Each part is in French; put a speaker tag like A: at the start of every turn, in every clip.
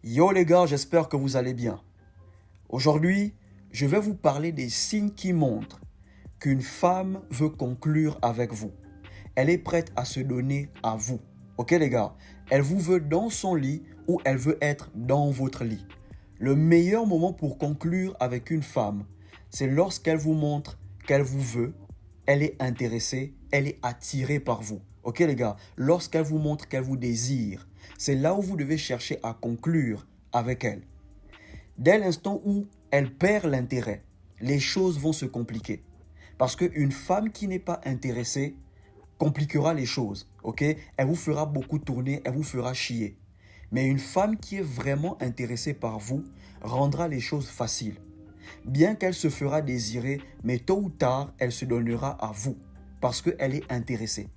A: Yo les gars, j'espère que vous allez bien. Aujourd'hui, je vais vous parler des signes qui montrent qu'une femme veut conclure avec vous. Elle est prête à se donner à vous. Ok les gars, elle vous veut dans son lit ou elle veut être dans votre lit. Le meilleur moment pour conclure avec une femme, c'est lorsqu'elle vous montre qu'elle vous veut, elle est intéressée, elle est attirée par vous. Ok les gars, lorsqu'elle vous montre qu'elle vous désire, c'est là où vous devez chercher à conclure avec elle. Dès l'instant où elle perd l'intérêt, les choses vont se compliquer. Parce qu'une femme qui n'est pas intéressée compliquera les choses. Ok? Elle vous fera beaucoup tourner, elle vous fera chier. Mais une femme qui est vraiment intéressée par vous rendra les choses faciles. Bien qu'elle se fera désirer, mais tôt ou tard, elle se donnera à vous. Parce qu'elle est intéressée.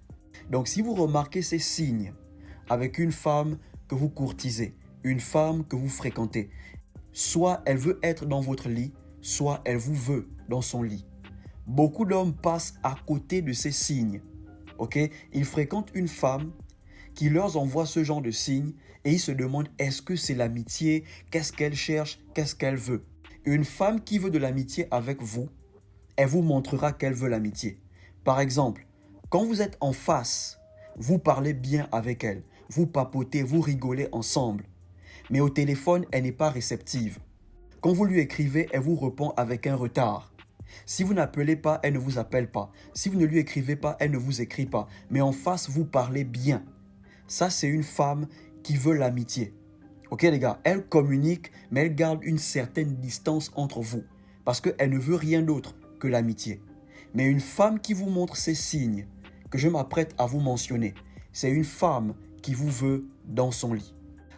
A: Donc si vous remarquez ces signes avec une femme que vous courtisez, une femme que vous fréquentez, soit elle veut être dans votre lit, soit elle vous veut dans son lit. Beaucoup d'hommes passent à côté de ces signes. Ok? Ils fréquentent une femme qui leur envoie ce genre de signes et ils se demandent est-ce que c'est l'amitié? Qu'est-ce qu'elle cherche? Qu'est-ce qu'elle veut? Une femme qui veut de l'amitié avec vous, elle vous montrera qu'elle veut l'amitié. Par exemple, quand vous êtes en face, vous parlez bien avec elle, vous papotez, vous rigolez ensemble. Mais au téléphone, elle n'est pas réceptive. Quand vous lui écrivez, elle vous répond avec un retard. Si vous n'appelez pas, elle ne vous appelle pas. Si vous ne lui écrivez pas, elle ne vous écrit pas. Mais en face, vous parlez bien. Ça, c'est une femme qui veut l'amitié. Ok les gars, elle communique, mais elle garde une certaine distance entre vous. Parce qu'elle ne veut rien d'autre que l'amitié. Mais une femme qui vous montre ces signes que je m'apprête à vous mentionner, c'est une femme qui vous veut dans son lit.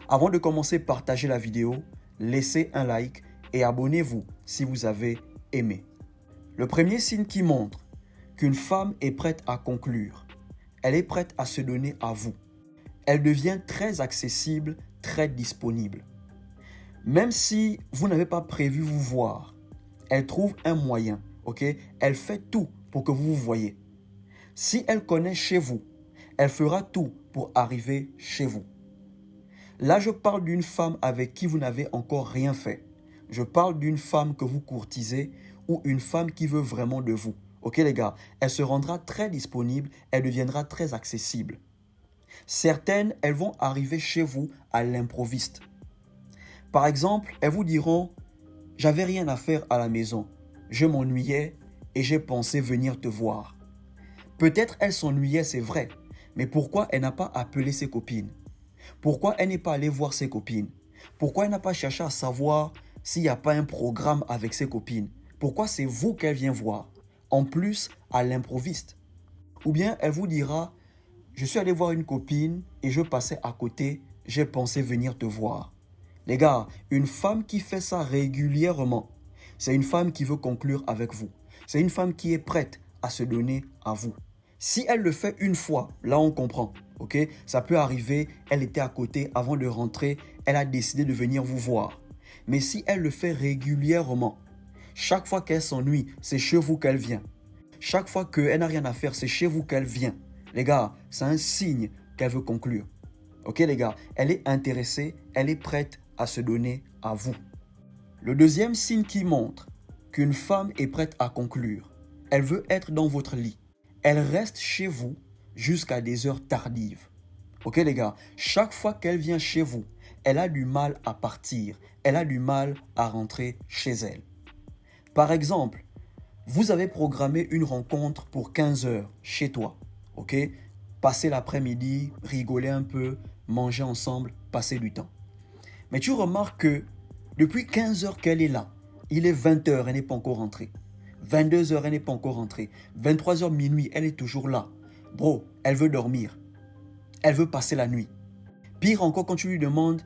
A: Avant de commencer, partagez la vidéo, laissez un like et abonnez-vous si vous avez aimé. Le premier signe qui montre qu'une femme est prête à conclure, elle est prête à se donner à vous. Elle devient très accessible, très disponible. Même si vous n'avez pas prévu vous voir, elle trouve un moyen, ok? Elle fait tout pour que vous vous voyez. Si elle connaît chez vous, elle fera tout pour arriver chez vous. Là, je parle d'une femme avec qui vous n'avez encore rien fait. Je parle d'une femme que vous courtisez ou une femme qui veut vraiment de vous. Ok les gars, elle se rendra très disponible, elle deviendra très accessible. Certaines, elles vont arriver chez vous à l'improviste. Par exemple, elles vous diront « J'avais rien à faire à la maison, je m'ennuyais et j'ai pensé venir te voir. » Peut-être elle s'ennuyait, c'est vrai, mais pourquoi elle n'a pas appelé ses copines? Pourquoi elle n'est pas allée voir ses copines? Pourquoi elle n'a pas cherché à savoir s'il n'y a pas un programme avec ses copines? Pourquoi c'est vous qu'elle vient voir? En plus, à l'improviste. Ou bien elle vous dira, je suis allé voir une copine et je passais à côté, j'ai pensé venir te voir. Les gars, une femme qui fait ça régulièrement, c'est une femme qui veut conclure avec vous. C'est une femme qui est prête à se donner à vous. Si elle le fait une fois, là on comprend. Ok, ça peut arriver, elle était à côté avant de rentrer, elle a décidé de venir vous voir. Mais si elle le fait régulièrement, chaque fois qu'elle s'ennuie, c'est chez vous qu'elle vient. Chaque fois qu'elle n'a rien à faire, c'est chez vous qu'elle vient. Les gars, c'est un signe qu'elle veut conclure. Ok les gars, elle est intéressée, elle est prête à se donner à vous. Le deuxième signe qui montre qu'une femme est prête à conclure, elle veut être dans votre lit. Elle reste chez vous jusqu'à des heures tardives. Ok les gars, chaque fois qu'elle vient chez vous, elle a du mal à partir. Elle a du mal à rentrer chez elle. Par exemple, vous avez programmé une rencontre pour 15 heures chez toi. Ok? Passer l'après-midi, rigoler un peu, manger ensemble, passer du temps. Mais tu remarques que depuis 15 heures qu'elle est là, il est 20 heures, elle n'est pas encore rentrée. 22 heures, elle n'est pas encore rentrée. 23 heures minuit, elle est toujours là. Bro, elle veut dormir. Elle veut passer la nuit. Pire encore, quand tu lui demandes,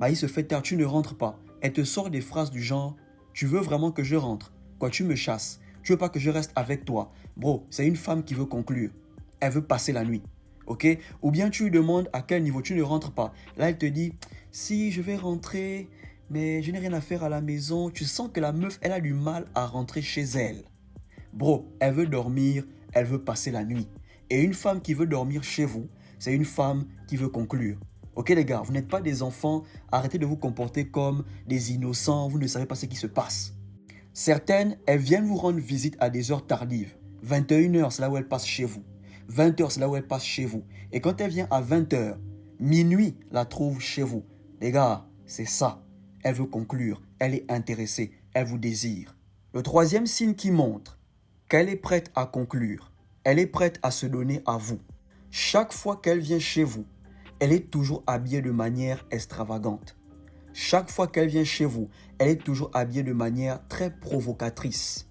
A: il se fait tard, tu ne rentres pas. Elle te sort des phrases du genre, tu veux vraiment que je rentre? Quoi, tu me chasses? Tu veux pas que je reste avec toi? Bro, c'est une femme qui veut conclure. Elle veut passer la nuit. Ok? Ou bien tu lui demandes à quel niveau tu ne rentres pas. Là, elle te dit, si je vais rentrer, mais je n'ai rien à faire à la maison. Tu sens que la meuf, elle a du mal à rentrer chez elle. Bro, elle veut dormir, elle veut passer la nuit. Et une femme qui veut dormir chez vous, c'est une femme qui veut conclure. Ok les gars, vous n'êtes pas des enfants, arrêtez de vous comporter comme des innocents, vous ne savez pas ce qui se passe. Certaines, elles viennent vous rendre visite à des heures tardives. 21h, c'est là où elles passent chez vous. 20h, c'est là où elles passent chez vous. Et quand elle vient à 20h, minuit, la trouve chez vous. Les gars, c'est ça. Elle veut conclure, elle est intéressée, elle vous désire. Le troisième signe qui montre qu'elle est prête à conclure, elle est prête à se donner à vous. Chaque fois qu'elle vient chez vous, elle est toujours habillée de manière extravagante. Chaque fois qu'elle vient chez vous, elle est toujours habillée de manière très provocatrice.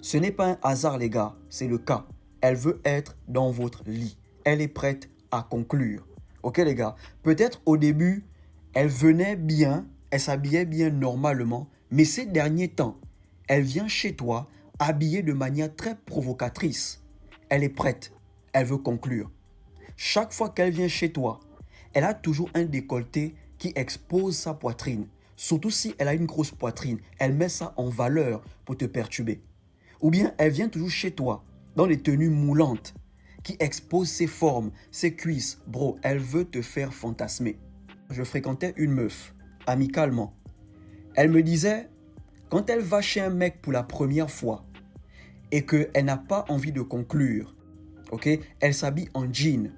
A: Ce n'est pas un hasard les gars, c'est le cas. Elle veut être dans votre lit. Elle est prête à conclure. Ok les gars, peut-être au début, elle venait bien, elle s'habillait bien normalement, mais ces derniers temps, elle vient chez toi habillée de manière très provocatrice. Elle est prête, elle veut conclure. Chaque fois qu'elle vient chez toi, elle a toujours un décolleté qui expose sa poitrine. Surtout si elle a une grosse poitrine, elle met ça en valeur pour te perturber. Ou bien elle vient toujours chez toi dans des tenues moulantes qui exposent ses formes, ses cuisses. Bro, elle veut te faire fantasmer. Je fréquentais une meuf, amicalement. Elle me disait, quand elle va chez un mec pour la première fois et qu'elle n'a pas envie de conclure, ok, elle s'habille en jean.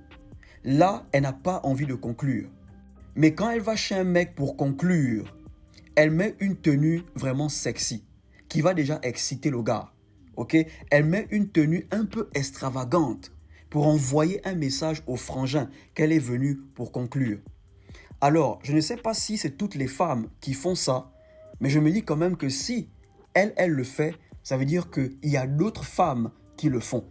A: Là, elle n'a pas envie de conclure. Mais quand elle va chez un mec pour conclure, elle met une tenue vraiment sexy qui va déjà exciter le gars. Ok? Elle met une tenue un peu extravagante pour envoyer un message au frangin qu'elle est venue pour conclure. Alors, je ne sais pas si c'est toutes les femmes qui font ça, mais je me dis quand même que si elle le fait, ça veut dire qu'il y a d'autres femmes qui le font.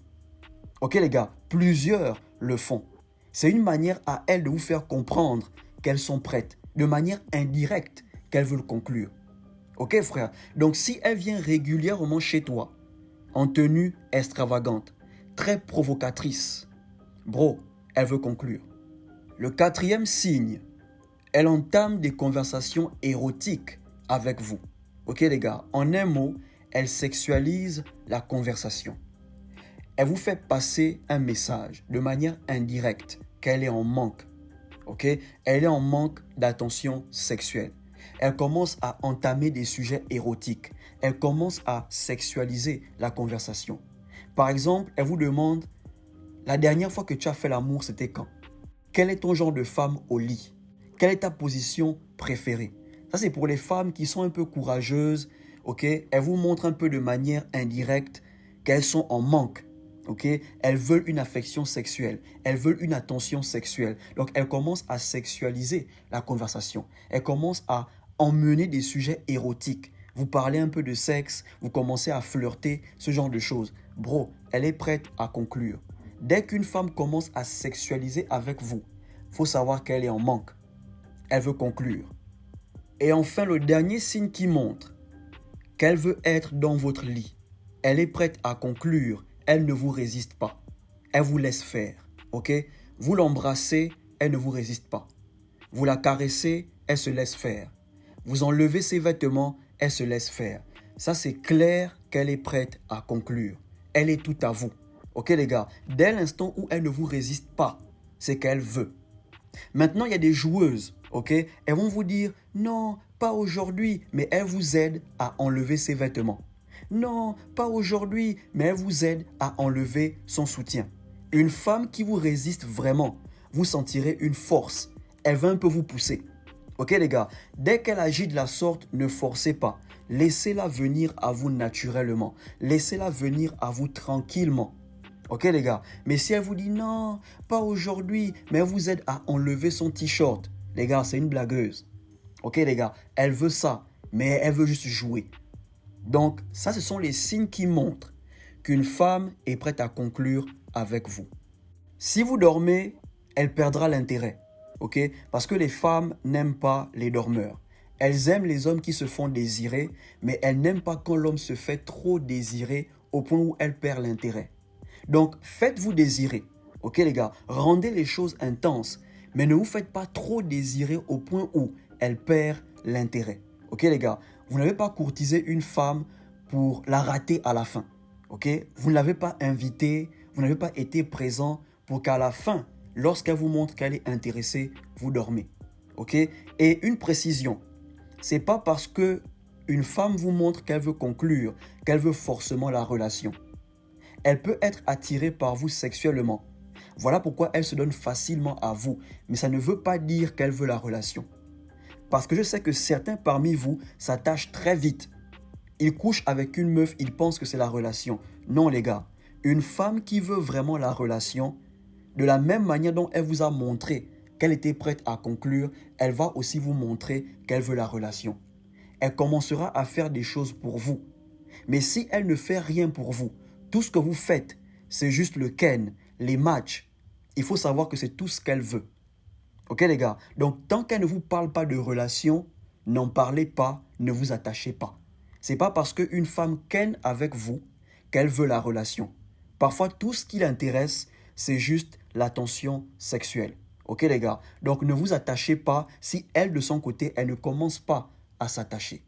A: Ok les gars, plusieurs le font. C'est une manière à elles de vous faire comprendre qu'elles sont prêtes, de manière indirecte qu'elles veulent conclure. Ok frère? Donc si elle vient régulièrement chez toi, en tenue extravagante, très provocatrice, bro, elle veut conclure. Le quatrième signe, elle entame des conversations érotiques avec vous. Ok les gars, en un mot, elle sexualise la conversation. Elle vous fait passer un message de manière indirecte qu'elle est en manque. Ok? Elle est en manque d'attention sexuelle. Elle commence à entamer des sujets érotiques. Elle commence à sexualiser la conversation. Par exemple, elle vous demande, la dernière fois que tu as fait l'amour, c'était quand? Quel est ton genre de femme au lit? Quelle est ta position préférée? Ça, c'est pour les femmes qui sont un peu courageuses. Ok? Elles vous montrent un peu de manière indirecte qu'elles sont en manque. Ok? Elles veulent une affection sexuelle. Elles veulent une attention sexuelle. Donc, elles commencent à sexualiser la conversation. Elles commencent à emmener des sujets érotiques. Vous parlez un peu de sexe, vous commencez à flirter, ce genre de choses. Bro, elle est prête à conclure. Dès qu'une femme commence à sexualiser avec vous, il faut savoir qu'elle est en manque. Elle veut conclure. Et enfin, le dernier signe qui montre qu'elle veut être dans votre lit. Elle est prête à conclure. Elle ne vous résiste pas. Elle vous laisse faire. Ok? Vous l'embrassez, elle ne vous résiste pas. Vous la caressez, elle se laisse faire. Vous enlevez ses vêtements, elle se laisse faire. Ça, c'est clair qu'elle est prête à conclure. Elle est tout à vous. Ok les gars? Dès l'instant où elle ne vous résiste pas, c'est qu'elle veut. Maintenant, il y a des joueuses, ok? Elles vont vous dire, non, pas aujourd'hui, mais elles vous aident à enlever ses vêtements. Non, pas aujourd'hui, mais elle vous aide à enlever son soutien. Une femme qui vous résiste vraiment, vous sentirez une force. Elle va un peu vous pousser. Ok les gars, dès qu'elle agit de la sorte, ne forcez pas. Laissez-la venir à vous naturellement. Laissez-la venir à vous tranquillement. Ok les gars, mais si elle vous dit non, pas aujourd'hui, mais elle vous aide à enlever son t-shirt. Les gars, c'est une blagueuse. Ok les gars, elle veut ça, mais elle veut juste jouer. Donc, ça, ce sont les signes qui montrent qu'une femme est prête à conclure avec vous. Si vous dormez, elle perdra l'intérêt. Ok? Parce que les femmes n'aiment pas les dormeurs. Elles aiment les hommes qui se font désirer, mais elles n'aiment pas quand l'homme se fait trop désirer au point où elle perd l'intérêt. Donc, faites-vous désirer. Ok les gars? Rendez les choses intenses, mais ne vous faites pas trop désirer au point où elle perd l'intérêt. Ok les gars? Vous n'avez pas courtisé une femme pour la rater à la fin. Ok? Vous ne l'avez pas invitée, vous n'avez pas été présent pour qu'à la fin, lorsqu'elle vous montre qu'elle est intéressée, vous dormez. Ok? Et une précision, c'est pas parce que une femme vous montre qu'elle veut conclure, qu'elle veut forcément la relation. Elle peut être attirée par vous sexuellement. Voilà pourquoi elle se donne facilement à vous. Mais ça ne veut pas dire qu'elle veut la relation. Parce que je sais que certains parmi vous s'attachent très vite. Ils couchent avec une meuf, ils pensent que c'est la relation. Non les gars, une femme qui veut vraiment la relation, de la même manière dont elle vous a montré qu'elle était prête à conclure, elle va aussi vous montrer qu'elle veut la relation. Elle commencera à faire des choses pour vous. Mais si elle ne fait rien pour vous, tout ce que vous faites, c'est juste le ken, les matchs, il faut savoir que c'est tout ce qu'elle veut. Ok les gars? Donc tant qu'elle ne vous parle pas de relation, n'en parlez pas, ne vous attachez pas. C'est pas parce qu'une femme ken avec vous qu'elle veut la relation. Parfois tout ce qui l'intéresse, c'est juste l'attention sexuelle. Ok les gars? Donc ne vous attachez pas si elle de son côté, elle ne commence pas à s'attacher.